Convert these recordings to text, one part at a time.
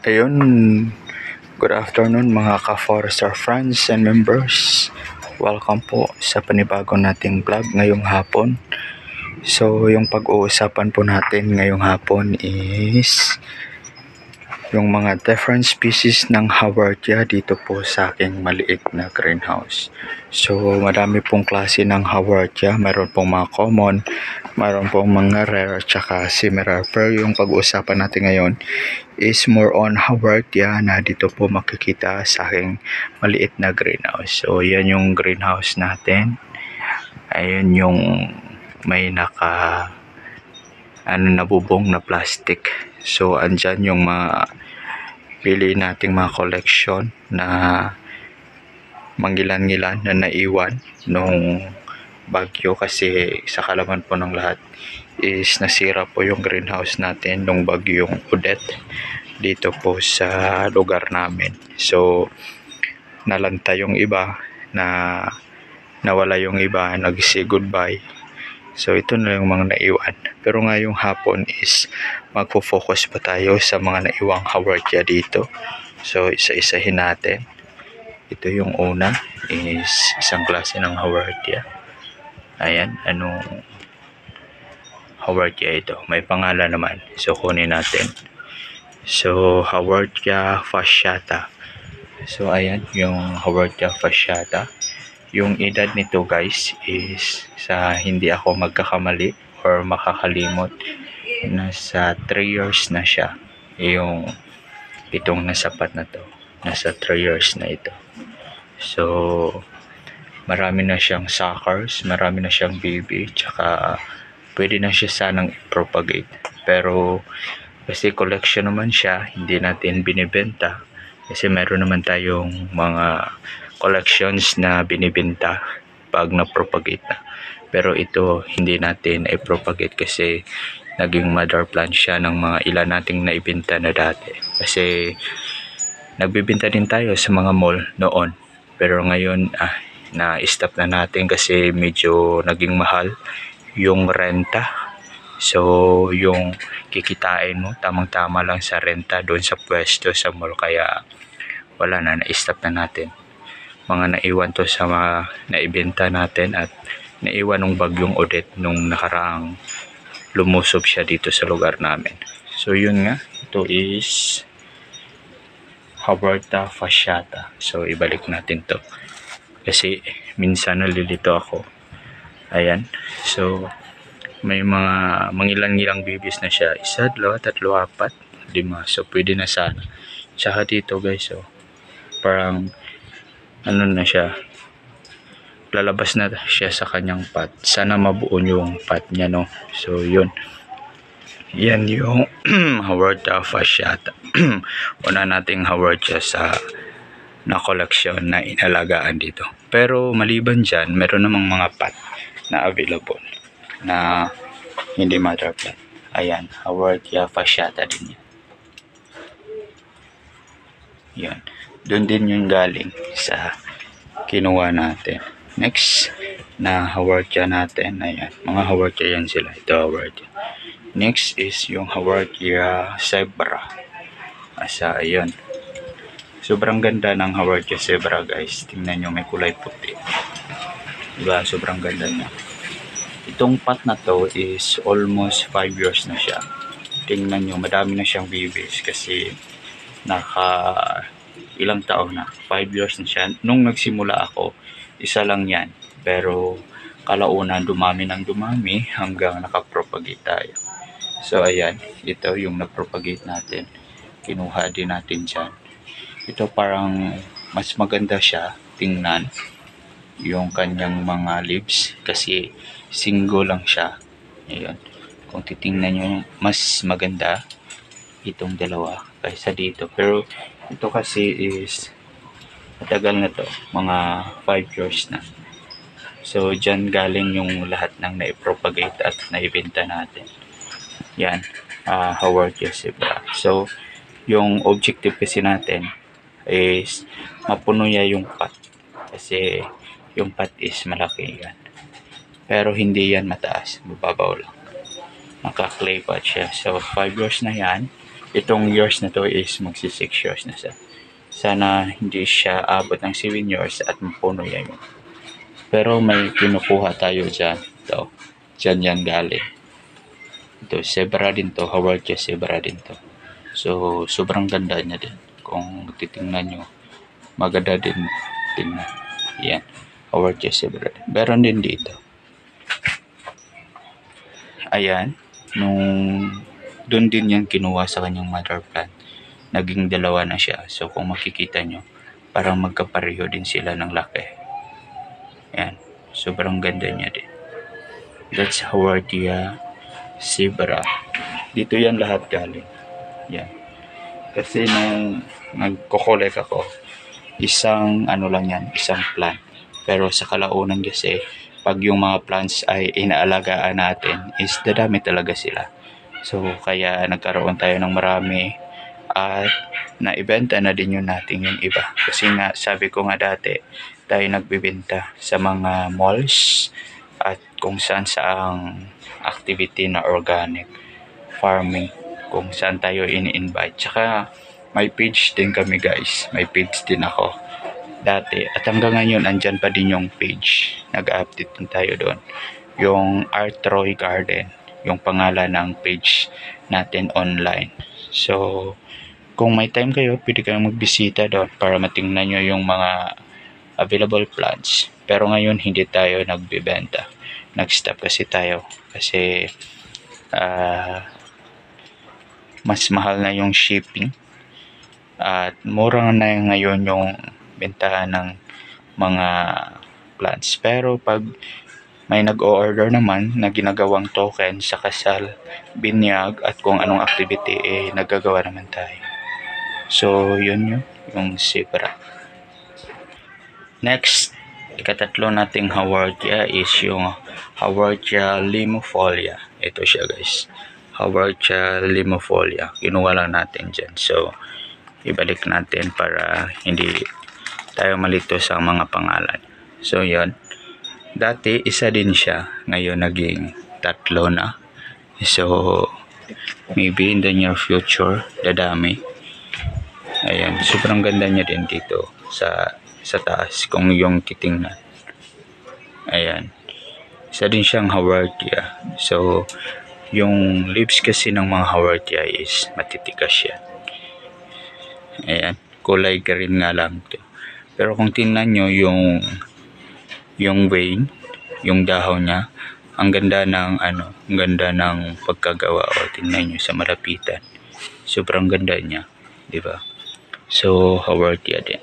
Ayun, good afternoon mga ka-Forester friends and members. Welcome po sa panibago nating vlog ngayong hapon. So, yung pag-uusapan po natin ngayong hapon is yung mga different species ng Haworthia dito po sa aking maliit na greenhouse. So, madami pong klase ng Haworthia. Mayroon pong mga common, mayroon pong mga rare, tsaka semi-rare. Pero yung pag-uusapan natin ngayon is more on Haworthia na dito po makikita sa aking maliit na greenhouse. So, yan yung greenhouse natin. Ayun yung may nabubong na plastic. So, andyan yung mga pili nating mga collection na manggilan-ngilan na naiwan nung bagyo, kasi sa kalaman po ng lahat is nasira po yung greenhouse natin nung bagyong Odette dito po sa lugar namin. So, nalanta yung iba, nawala yung iba, nag-say goodbye. So, ito na yung mga naiwan. Pero ngayong hapon is magpo-focus pa tayo sa mga naiwang Haworthia dito. So, isa-isahin natin. Ito yung una is isang klase ng Haworthia. Ayan, anong Haworthia ito? May pangalan naman. So, kunin natin. So, Haworthia fasciata. So, ayan, yung Haworthia fasciata. Yung edad nito guys is, sa hindi ako magkakamali or makakalimot, nasa 3 years na siya. Yung itong nasapat na to, nasa 3 years na ito. So, marami na siyang suckers, marami na siyang baby, tsaka pwede na siya sanang propagate. Pero kasi collection naman siya, hindi natin binibenta. Kasi meron naman tayong mga collections na binibenta pag na-propagate na. Pero ito hindi natin i-propagate kasi naging mother plant siya ng mga ilan nating naibenta na dati. Kasi nagbibenta din tayo sa mga mall noon. Pero ngayon na-stop na natin kasi medyo naging mahal yung renta. So, yung kikitain mo, tamang-tama lang sa renta doon sa pwesto sa mall. Kaya wala na, na-stop na natin. Mga naiwan to sa mga naibenta natin at naiwan ng bagyong Odette nung nakaraang lumusob siya dito sa lugar namin. So, yun nga. Ito is Haworthia fasciata. So, ibalik natin to kasi minsan nalilito ako. Ayan. So, may mga mangilang-ngilang babies na siya. 1, 2, 3, 4, 5. So, pwede na sana. Tsaka dito guys, so, parang na siya. Lalabas na siya sa kanyang pot. Sana mabuo yung pot niya, no? So, yun. Yan yung Haworthia fasciata. Una nating Haworthia sa na collection na inalagaan dito. Pero maliban dyan, meron namang mga pot na available na hindi mother plant. Ayan, Haworthia fasciata din yan. Yan. Doon din yung galing sa kinuha natin. Next na Haworthia natin. Ayan, mga Haworthia yan sila. Ito Haworthia. Next is yung Haworthia zebra. Asa, ayun. Sobrang ganda ng Haworthia zebra guys. Tingnan nyo, may kulay puti. Diba? Sobrang ganda niya. Itong pot na to is almost 5 years na siya. Tingnan nyo, madami na siyang babies kasi ilang taon na. 5 years na siya. Nung nagsimula ako, isa lang yan. Pero kalaunan dumami ng dumami hanggang nakapropagate tayo. So ayan, ito yung napropagate natin. Kinuha din natin dyan. Ito parang mas maganda siya tingnan yung kanyang mga leaves kasi single lang siya. Ayan. Kung titingnan nyo, mas maganda itong dalawa kaysa dito. Pero ito kasi is matagal na to, mga 5 years na. So dyan galing yung lahat ng naipropagate at naibenta natin. Yan, Haworthia zebra. So yung objective kasi natin is mapuno niya yung pot kasi yung pot is malaki yan. Pero hindi yan mataas, mababaw lang. Naka-clay pot siya. So 5 years na yan. itong years na to is magsi 6 years na siya. Sana hindi siya abot ng 7 years at mapuno yan. Pero may kinukuha tayo dyan. Ito, dyan yan galing. Ito, zebra din to. Haworthia zebra din to. So, sobrang ganda niya din. Kung titingnan nyo, maganda din tingnan. Yan, Haworthia zebra. Meron din dito. Ayan, doon din yan kinuha sa kanyang mother plant. Naging dalawa na siya. So, kung makikita nyo, parang magkapareho din sila ng laki. Ayan, sobrang ganda niya din. That's Haworthia zebra. Dito yan lahat galing. Yan. Kasi nung nagko-collect ako, isang ano lang yan, isang plant. Pero sa kalaunan kasi, pag yung mga plants ay inaalagaan natin, is dadami talaga sila. So, kaya nagkaroon tayo ng marami at naibenta na din yun natin yung iba. Kasi nga, sabi ko nga dati, tayo nagbibenta sa mga malls at kung saan saang activity na organic farming, kung saan tayo ini-invite. Tsaka may page din kami guys, may page din ako dati at hanggang ngayon andyan pa din yung page, nag-update din tayo doon, yung Art Roy Garden, yung pangalan ng page natin online. So kung may time kayo, pwede kayong magbisita doon para matingnan nyo yung mga available plants. Pero ngayon hindi tayo nagbibenta, nag-stop kasi tayo kasi mas mahal na yung shipping at mura na ngayon yung bentahan ng mga plants. Pero pag may nag-o-order naman na ginagawang token sa kasal, binyag at kung anong activity, nagagawa naman tayo. So yun yung zebra. Next, ikatatlo nating Haworthia is yung Haworthia limifolia. Ito siya guys, Haworthia limifolia. Kinuha lang natin dyan. So ibalik natin para hindi tayo malito sa mga pangalan. So yun, dati isa din siya, ngayon naging tatlo na. So maybe in the near future dadami. Ayan, sobrang ganda niya din dito sa taas kung yung titingnan. Ayan, isa din siyang Haworthia. So yung leaves kasi ng mga Haworthia is matitigas siya. Ayan, kulay green nga lang to. Pero kung tingnan nyo yung vein, yung dahon niya, ang ganda ng ang ganda ng pagkagawa. O tingnan nyo sa malapitan, sobrang ganda niya, di ba? So Haworthia din.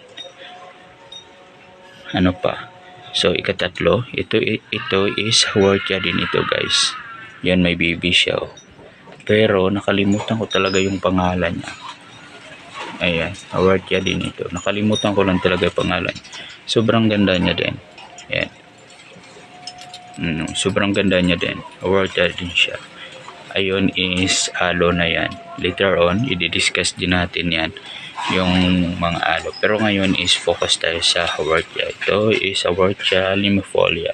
Ano pa? So ikatatlo, ito is Haworthia din ito guys. Yan, may baby siya. Pero nakalimutan ko talaga yung pangalan niya. Ayan, Haworthia din ito. Nakalimutan ko lang talaga yung pangalan. Sobrang ganda niya din. Ayan. Sobrang ganda niya din. Haworthia din siya. Ayun is aloe na yan. Later on, i-discuss din natin yan, yung mga aloe. Pero ngayon is focus tayo sa Haworthia. Ito is Haworthia limifolia.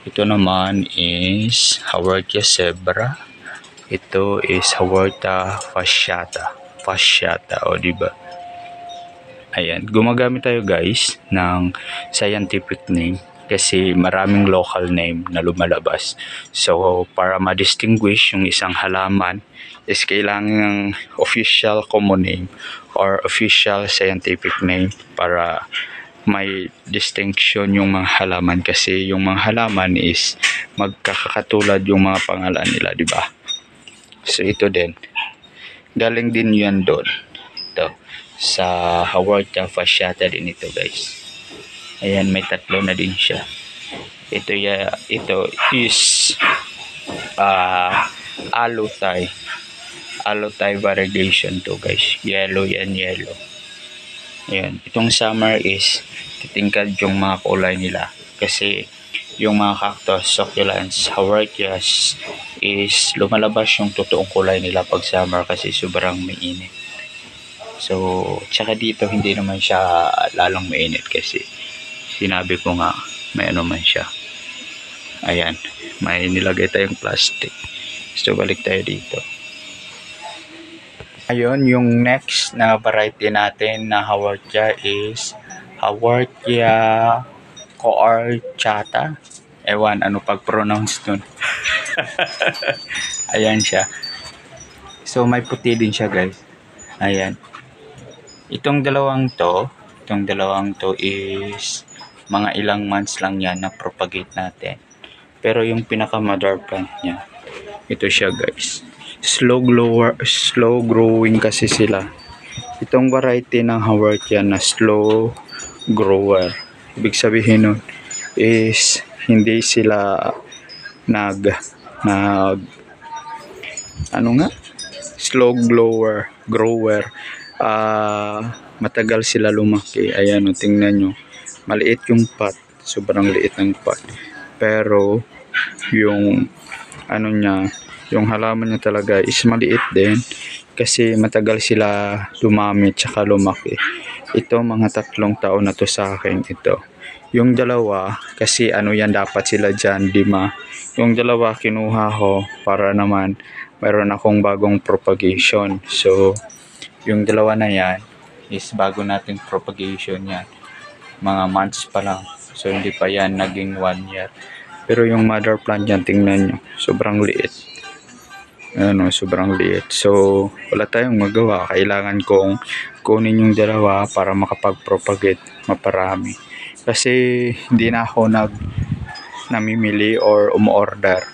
Ito naman is Haworthia zebra. Ito is Haworthia fasciata, o diba? Ayan, gumagamit tayo guys ng scientific name kasi maraming local name na lumalabas. So para ma-distinguish yung isang halaman is kailangan ng official common name or official scientific name para may distinction yung mga halaman, kasi yung mga halaman is magkakatulad yung mga pangalan nila, di ba? So ito din, galing din yan doon. Ito, sa Haworthia fasciata din ito guys. Ayan, may tatlo na din siya. Ito is aloe Thai variegation to guys. Yellow yan, yellow. Ayan, itong summer is titingkad yung mga kulay nila kasi yung mga cactus, succulents, Haworthias is lumalabas yung totoong kulay nila pag summer kasi sobrang mainit. So tsaka dito hindi naman siya lalong mainit kasi sinabi ko nga may ano man siya. Ayan, may nilagay tayong plastic. So balik tayo dito. Ayun, yung next na variety natin na haworthia is haworthia coarchata. Ewan, ano pag-pronounce nun. Ayan siya. So, may puti din siya, guys. Ayan. Itong dalawang to is mga ilang months lang yan na propagate natin. Pero yung pinaka-mother plant niya, ito siya, guys. Slow growing kasi sila. Itong variety ng haworthia na slow grower, ibig sabihin nun is hindi sila nag ano nga, slow grower. Matagal sila lumaki. Ayan, tingnan nyo, maliit yung pot, sobrang liit ng pot, pero yung ano niya, yung halaman niya talaga is maliit din kasi matagal sila dumami tsaka lumaki. Ito, mga 3 taon na to sa akin ito. Yung dalawa, kasi ano yan, dapat sila dyan 5. Yung dalawa kinuha ko para naman mayroon akong bagong propagation. So yung dalawa na yan is bago nating propagation yan, mga months pa lang. So hindi pa yan naging 1 year. Pero yung mother plant yan, tingnan nyo, sobrang liit. Ano, sobrang liit. So wala tayong magawa, kailangan kong kunin yung dalawa para makapag-propagate maparami. Kasi hindi na ako namimili or umorder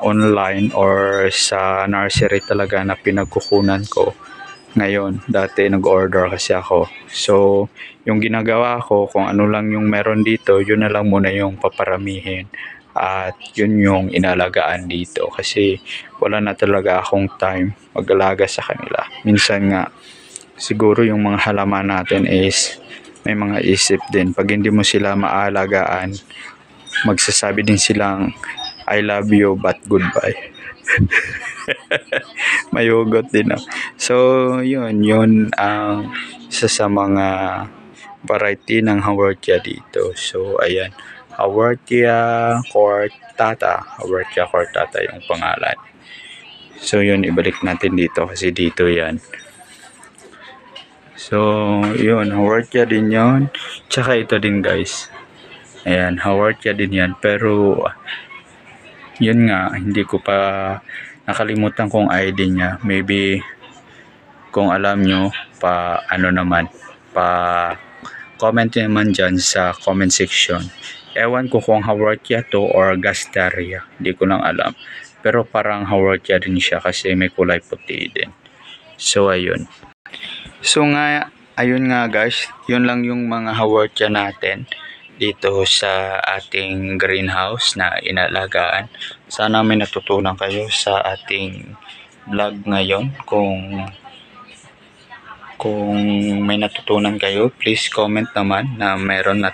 online or sa nursery talaga na pinagkukunan ko. Ngayon, dati nag-order kasi ako. So, yung ginagawa ko, kung ano lang yung meron dito, yun na lang muna yung paparamihin. At yun yung inalagaan dito. Kasi wala na talaga akong time mag-alaga sa kanila. Minsan nga, siguro yung mga halaman natin is may mga isip din. Pag hindi mo sila maalagaan, magsasabi din silang, I love you but goodbye. May hugot din. So yun ang isa sa mga variety ng haworthia dito. So ayan, haworthia coartata yung pangalan. So yun, ibalik natin dito kasi dito yan. So yun, haworthia din yun. Tsaka ito din, guys. Ayan, haworthia din yan. Pero yun nga, hindi ko pa nakalimutan kong ID niya. Maybe kung alam nyo, pa comment naman dyan sa comment section. Ewan ko kung haworthia to or gasteria, hindi ko lang alam. Pero parang haworthia din siya kasi may kulay puti din. So ayun. So nga, ayun nga, guys, yun lang yung mga haworthia natin dito sa ating greenhouse na inalagaan. Sana may natutunan kayo sa ating vlog ngayon. Kung may natutunan kayo, please comment naman na mayroon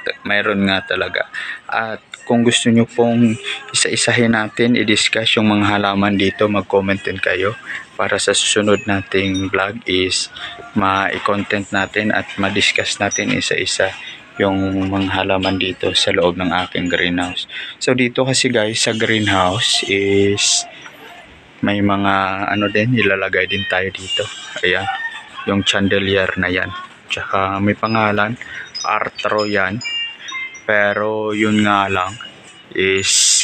nga talaga. At kung gusto nyo pong isa-isahin natin i-discuss yung mga halaman dito, mag-comment din kayo para sa susunod nating vlog is ma-content natin at ma-discuss natin isa-isa yung mga halaman dito sa loob ng aking greenhouse. So dito kasi, guys, sa greenhouse is may mga din, ilalagay din tayo dito. Ayan, yung chandelier na yan. Tsaka may pangalan, Artro yan. Pero yun nga lang is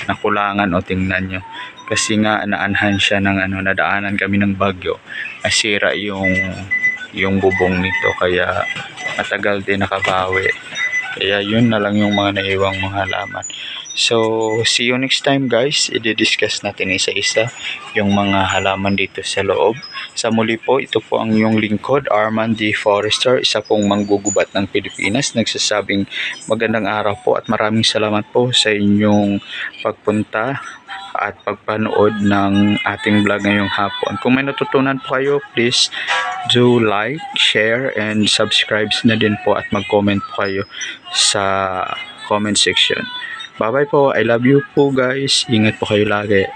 nakulangan, o tingnan nyo. Kasi nga naanhan siya ng nadaanan kami ng bagyo. Nasira yung bubong nito, kaya matagal din nakabawi. Kaya yun na lang yung mga naiwang mga halaman. So see you next time, guys. I-discuss natin isa-isa yung mga halaman dito sa loob. Sa muli po, ito po ang iyong lingkod, Arman D. Forester, isa pong manggugubat ng Pilipinas, nagsasabing magandang araw po at maraming salamat po sa inyong pagpunta at pagpanood ng ating vlog ngayong hapon. Kung may natutunan po kayo, please do like, share, and subscribe na din po at mag-comment po kayo sa comment section. Bye bye po. I love you po, guys. Ingat po kayo lagi.